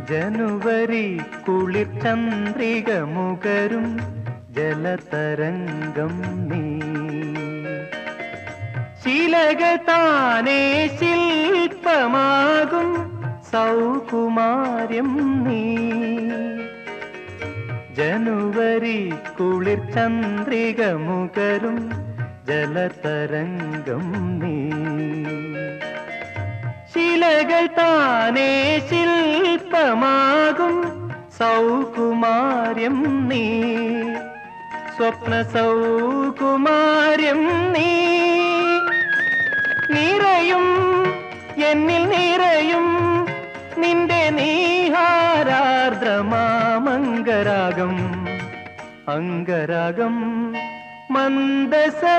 ജനുവരി കുളിർ ചന്ദ്രിക മുകരും ജലതരംഗം നീ. ശിലകൾ താനേ ശില്പമാകും സൗകുമാര്യം നീ. ജനുവരി കുളിർ ചന്ദ്രിക മുകരും ജലതരംഗം നീ. ശിലകൾ താനേ ശില്പമാകും സൗകുമാര്യം നീ. സ്വപ്ന സൗകുമാര്യം നീ. നിറയും എന്നിൽ നിറയും നിന്റെ നീഹാരാർദ്രമാമംഗരാഗം. അംഗരാഗം മന്ദസ